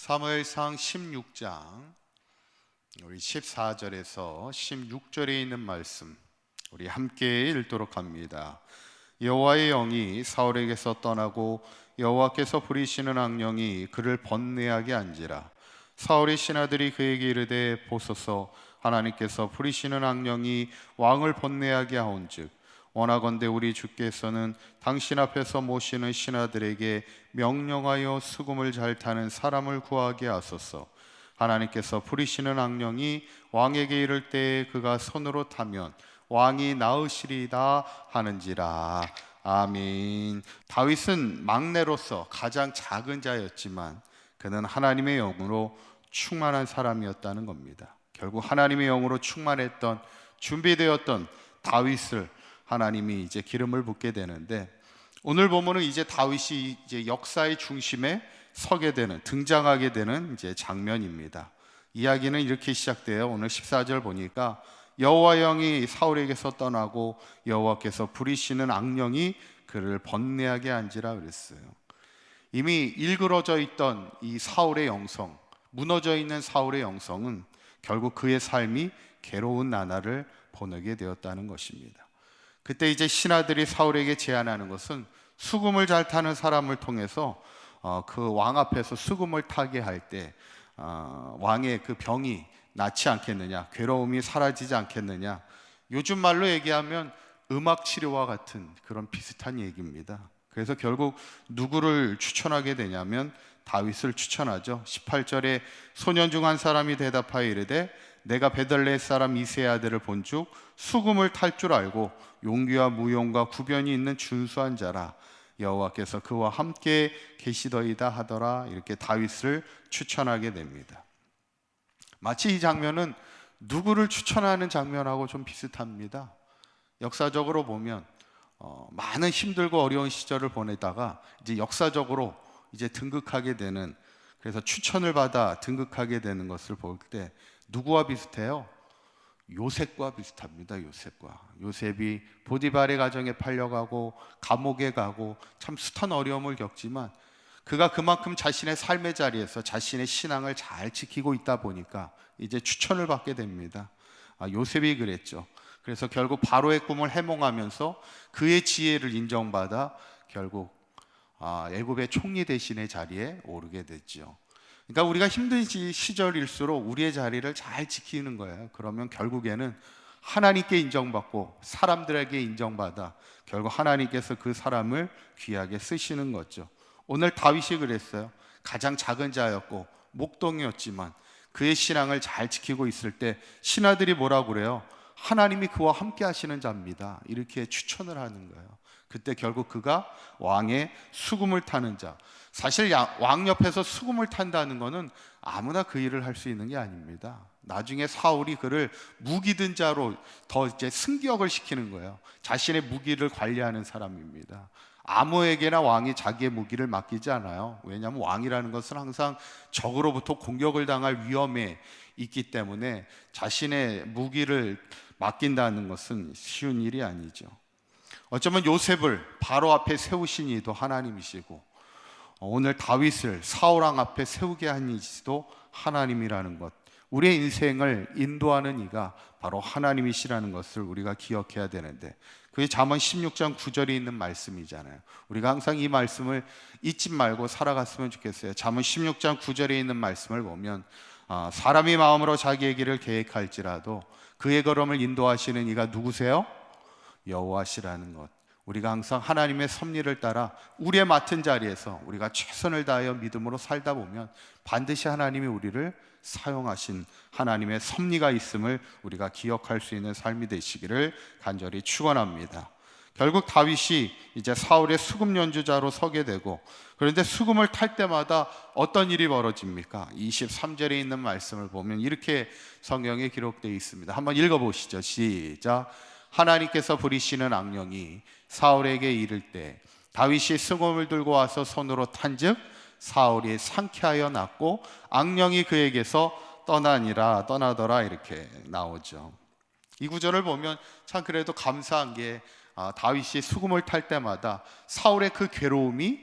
사무엘상 16장 우리 14절에서 16절에 있는 말씀 우리 함께 읽도록 합니다. 여호와의 영이 사울에게서 떠나고 여호와께서 부리시는 악령이 그를 번뇌하게 한지라. 사울의 신하들이 그에게 이르되 보소서, 하나님께서 부리시는 악령이 왕을 번뇌하게 하온즉 원하건대 우리 주께서는 당신 앞에서 모시는 신하들에게 명령하여 수금을 잘 타는 사람을 구하게 하소서. 하나님께서 부리시는 악령이 왕에게 이를 때에 그가 손으로 타면 왕이 나으시리다 하는지라. 아멘. 다윗은 막내로서 가장 작은 자였지만 그는 하나님의 영으로 충만한 사람이었다는 겁니다. 결국 하나님의 영으로 충만했던, 준비되었던 다윗을 하나님이 이제 기름을 붓게 되는데, 오늘 보면은 이제 다윗이 이제 역사의 중심에 서게 되는, 등장하게 되는 이제 장면입니다. 이야기는 이렇게 시작돼요. 오늘 14절 보니까 여호와 영이 사울에게서 떠나고 여호와께서 부리시는 악령이 그를 번뇌하게 한지라 그랬어요. 이미 일그러져 있던 이 사울의 영성, 무너져 있는 사울의 영성은 결국 그의 삶이 괴로운 나날을 보내게 되었다는 것입니다. 그때 이제 신하들이 사울에게 제안하는 것은 수금을 잘 타는 사람을 통해서 그 왕 앞에서 수금을 타게 할 때 왕의 그 병이 낫지 않겠느냐, 괴로움이 사라지지 않겠느냐. 요즘 말로 얘기하면 음악 치료와 같은 그런 비슷한 얘기입니다. 그래서 결국 누구를 추천하게 되냐면 다윗을 추천하죠. 18절에 소년 중 한 사람이 대답하여 이르되 내가 베들레 사람 이새의 아들을 본즉 수금을 탈 줄 알고 용기와 무용과 구변이 있는 준수한 자라. 여호와께서 그와 함께 계시더이다 하더라. 이렇게 다윗을 추천하게 됩니다. 마치 이 장면은 누구를 추천하는 장면하고 좀 비슷합니다. 역사적으로 보면 많은 힘들고 어려운 시절을 보내다가 이제 역사적으로 이제 등극하게 되는, 그래서 추천을 받아 등극하게 되는 것을 볼 때 누구와 비슷해요? 요셉과 비슷합니다. 요셉이 보디발의 가정에 팔려가고 감옥에 가고 참 숱한 어려움을 겪지만 그가 그만큼 자신의 삶의 자리에서 자신의 신앙을 잘 지키고 있다 보니까 이제 추천을 받게 됩니다. 요셉이 그랬죠. 그래서 결국 바로의 꿈을 해몽하면서 그의 지혜를 인정받아 결국 애굽의 총리 대신의 자리에 오르게 됐죠. 그러니까 우리가 힘든 시절일수록 우리의 자리를 잘 지키는 거예요. 그러면 결국에는 하나님께 인정받고 사람들에게 인정받아 결국 하나님께서 그 사람을 귀하게 쓰시는 거죠. 오늘 다윗이 그랬어요. 가장 작은 자였고 목동이었지만 그의 신앙을 잘 지키고 있을 때 신하들이 뭐라고 그래요? 하나님이 그와 함께 하시는 자입니다. 이렇게 추천을 하는 거예요. 그때 결국 그가 왕의 수금을 타는 자. 사실 왕 옆에서 수금을 탄다는 것은 아무나 그 일을 할 수 있는 게 아닙니다. 나중에 사울이 그를 무기든 자로 더 이제 승격을 시키는 거예요. 자신의 무기를 관리하는 사람입니다. 아무에게나 왕이 자기의 무기를 맡기지 않아요. 왜냐하면 왕이라는 것은 항상 적으로부터 공격을 당할 위험에 있기 때문에 자신의 무기를 맡긴다는 것은 쉬운 일이 아니죠. 어쩌면 요셉을 바로 앞에 세우신 이도 하나님이시고 오늘 다윗을 사울왕 앞에 세우게 한 이도 하나님이라는 것, 우리의 인생을 인도하는 이가 바로 하나님이시라는 것을 우리가 기억해야 되는데, 그게 잠언 16장 9절에 있는 말씀이잖아요. 우리가 항상 이 말씀을 잊지 말고 살아갔으면 좋겠어요. 잠언 16장 9절에 있는 말씀을 보면 사람이 마음으로 자기의 길을 계획할지라도 그의 걸음을 인도하시는 이가 누구세요? 여호와시라는 것. 우리가 항상 하나님의 섭리를 따라 우리의 맡은 자리에서 우리가 최선을 다하여 믿음으로 살다 보면 반드시 하나님이 우리를 사용하신 하나님의 섭리가 있음을 우리가 기억할 수 있는 삶이 되시기를 간절히 축원합니다. 결국 다윗이 이제 사울의 수금 연주자로 서게 되고, 그런데 수금을 탈 때마다 어떤 일이 벌어집니까? 23절에 있는 말씀을 보면 이렇게 성경에 기록되어 있습니다. 한번 읽어보시죠. 시작. 하나님께서 부리시는 악령이 사울에게 이를 때 다윗이 수금을 들고 와서 손으로 탄즉 사울이 상쾌하여 났고 악령이 그에게서 떠나더라. 이렇게 나오죠. 이 구절을 보면 참 그래도 감사한 게 다윗이 수금을 탈 때마다 사울의 그 괴로움이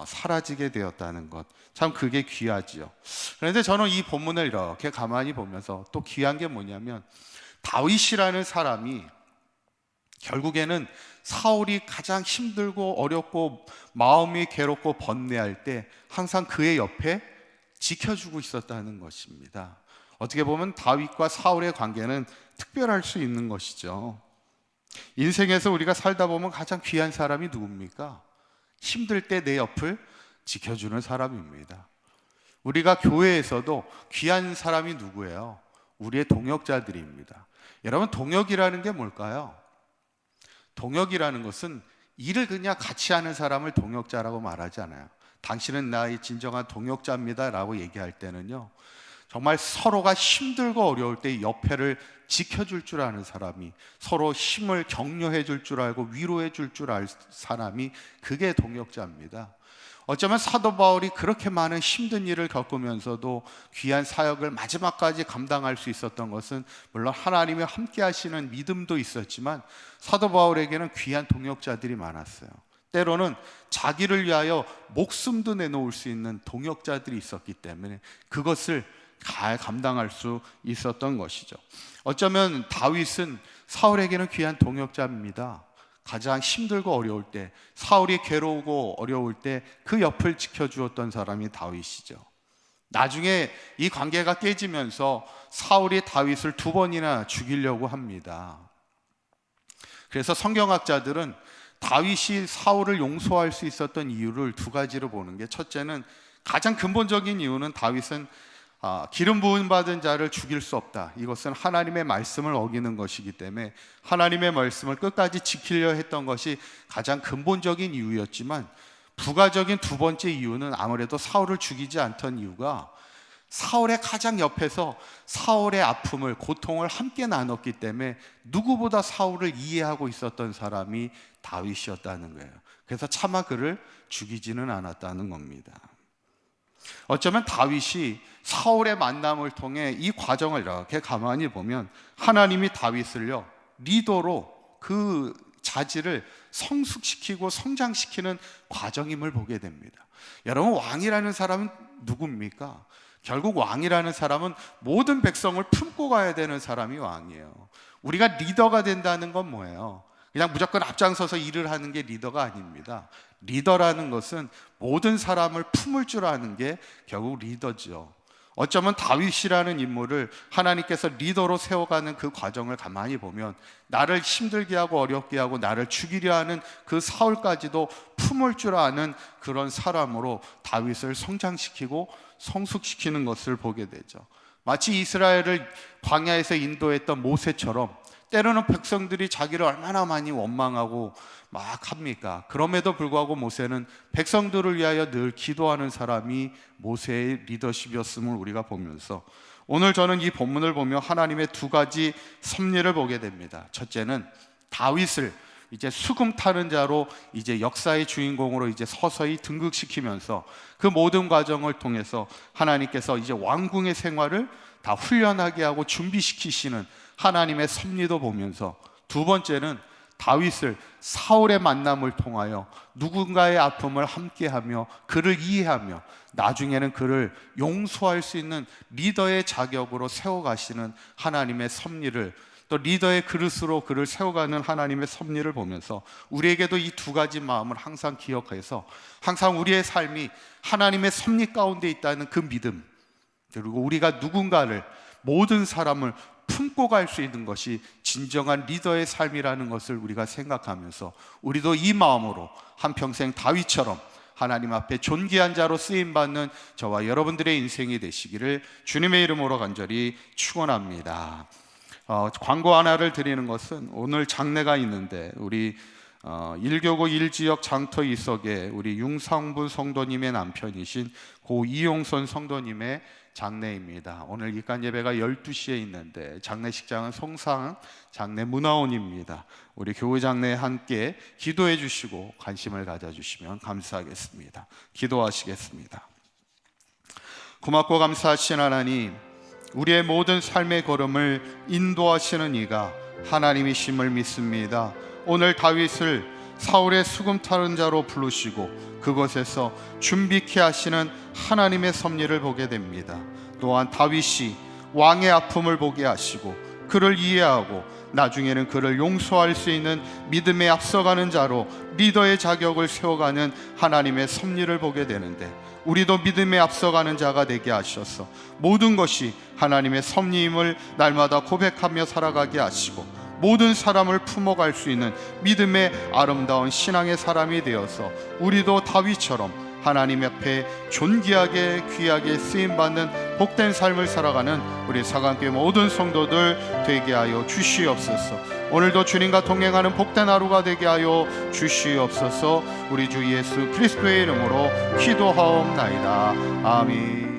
사라지게 되었다는 것, 참 그게 귀하지요. 그런데 저는 이 본문을 이렇게 가만히 보면서 또 귀한 게 뭐냐면, 다윗이라는 사람이 결국에는 사울이 가장 힘들고 어렵고 마음이 괴롭고 번뇌할 때 항상 그의 옆에 지켜주고 있었다는 것입니다. 어떻게 보면 다윗과 사울의 관계는 특별할 수 있는 것이죠. 인생에서 우리가 살다 보면 가장 귀한 사람이 누굽니까? 힘들 때 내 옆을 지켜주는 사람입니다. 우리가 교회에서도 귀한 사람이 누구예요? 우리의 동역자들입니다. 여러분, 동역이라는 게 뭘까요? 동역이라는 것은 일을 그냥 같이 하는 사람을 동역자라고 말하지 않아요. 당신은 나의 진정한 동역자입니다 라고 얘기할 때는요, 정말 서로가 힘들고 어려울 때 옆에를 지켜줄 줄 아는 사람이, 서로 힘을 격려해 줄 줄 알고 위로해 줄 줄 알 사람이, 그게 동역자입니다. 어쩌면 사도 바울이 그렇게 많은 힘든 일을 겪으면서도 귀한 사역을 마지막까지 감당할 수 있었던 것은 물론 하나님이 함께 하시는 믿음도 있었지만, 사도 바울에게는 귀한 동역자들이 많았어요. 때로는 자기를 위하여 목숨도 내놓을 수 있는 동역자들이 있었기 때문에 그것을 잘 감당할 수 있었던 것이죠. 어쩌면 다윗은 사울에게는 귀한 동역자입니다. 가장 힘들고 어려울 때, 사울이 괴로우고 어려울 때 그 옆을 지켜주었던 사람이 다윗이죠. 나중에 이 관계가 깨지면서 사울이 다윗을 2번이나 죽이려고 합니다. 그래서 성경학자들은 다윗이 사울을 용서할 수 있었던 이유를 2가지로 보는 게, 첫째는, 가장 근본적인 이유는 다윗은 기름 부음 받은 자를 죽일 수 없다, 이것은 하나님의 말씀을 어기는 것이기 때문에 하나님의 말씀을 끝까지 지키려 했던 것이 가장 근본적인 이유였지만, 부가적인 2번째 이유는 아무래도 사울을 죽이지 않던 이유가, 사울의 가장 옆에서 사울의 아픔을, 고통을 함께 나눴기 때문에 누구보다 사울을 이해하고 있었던 사람이 다윗이었다는 거예요. 그래서 차마 그를 죽이지는 않았다는 겁니다. 어쩌면 다윗이 사울의 만남을 통해 이 과정을 이렇게 가만히 보면, 하나님이 다윗을요, 리더로 그 자질을 성숙시키고 성장시키는 과정임을 보게 됩니다. 여러분, 왕이라는 사람은 누굽니까? 결국 왕이라는 사람은 모든 백성을 품고 가야 되는 사람이 왕이에요. 우리가 리더가 된다는 건 뭐예요? 그냥 무조건 앞장서서 일을 하는 게 리더가 아닙니다. 리더라는 것은 모든 사람을 품을 줄 아는 게 결국 리더죠. 어쩌면 다윗이라는 인물을 하나님께서 리더로 세워가는 그 과정을 가만히 보면, 나를 힘들게 하고 어렵게 하고 나를 죽이려 하는 그 사울까지도 품을 줄 아는 그런 사람으로 다윗을 성장시키고 성숙시키는 것을 보게 되죠. 마치 이스라엘을 광야에서 인도했던 모세처럼, 때로는 백성들이 자기를 얼마나 많이 원망하고 막 합니까? 그럼에도 불구하고 모세는 백성들을 위하여 늘 기도하는 사람이 모세의 리더십이었음을 우리가 보면서, 오늘 저는 이 본문을 보며 하나님의 2가지 섭리를 보게 됩니다. 첫째는, 다윗을 이제 수금 타는 자로 이제 역사의 주인공으로 이제 서서히 등극시키면서 그 모든 과정을 통해서 하나님께서 이제 왕궁의 생활을 다 훈련하게 하고 준비시키시는 하나님의 섭리도 보면서, 2번째는 다윗을 사울의 만남을 통하여 누군가의 아픔을 함께하며 그를 이해하며 나중에는 그를 용서할 수 있는 리더의 자격으로 세워가시는 하나님의 섭리를, 또 리더의 그릇으로 그를 세워가는 하나님의 섭리를 보면서, 우리에게도 이 2가지 마음을 항상 기억해서 항상 우리의 삶이 하나님의 섭리 가운데 있다는 그 믿음, 그리고 우리가 누군가를, 모든 사람을 품고 갈 수 있는 것이 진정한 리더의 삶이라는 것을 우리가 생각하면서, 우리도 이 마음으로 한평생 다윗처럼 하나님 앞에 존귀한 자로 쓰임받는 저와 여러분들의 인생이 되시기를 주님의 이름으로 간절히 축원합니다. 광고 하나를 드리는 것은, 오늘 장례가 있는데 우리 1교구 1지역 장터 이석의 우리 융상부 성도님의 남편이신 고 이용선 성도님의 장례입니다. 오늘 입간 예배가 12시에 있는데 장례식장은 송상 장례 문화원입니다. 우리 교회 장례에 함께 기도해 주시고 관심을 가져주시면 감사하겠습니다. 기도하시겠습니다. 고맙고 감사하신 하나님, 우리의 모든 삶의 걸음을 인도하시는 이가 하나님이심을 믿습니다. 오늘 다윗을 사울의 수금 타는 자로 부르시고 그곳에서 준비케 하시는 하나님의 섭리를 보게 됩니다. 또한 다윗이 왕의 아픔을 보게 하시고 그를 이해하고 나중에는 그를 용서할 수 있는 믿음에 앞서가는 자로 리더의 자격을 세워가는 하나님의 섭리를 보게 되는데, 우리도 믿음에 앞서가는 자가 되게 하셔서 모든 것이 하나님의 섭리임을 날마다 고백하며 살아가게 하시고 모든 사람을 품어갈 수 있는 믿음의 아름다운 신앙의 사람이 되어서 우리도 다윗처럼 하나님 앞에 존귀하게 귀하게 쓰임받는 복된 삶을 살아가는 우리 사강교회 모든 성도들 되게 하여 주시옵소서. 오늘도 주님과 동행하는 복된 하루가 되게 하여 주시옵소서. 우리 주 예수 그리스도의 이름으로 기도하옵나이다. 아멘.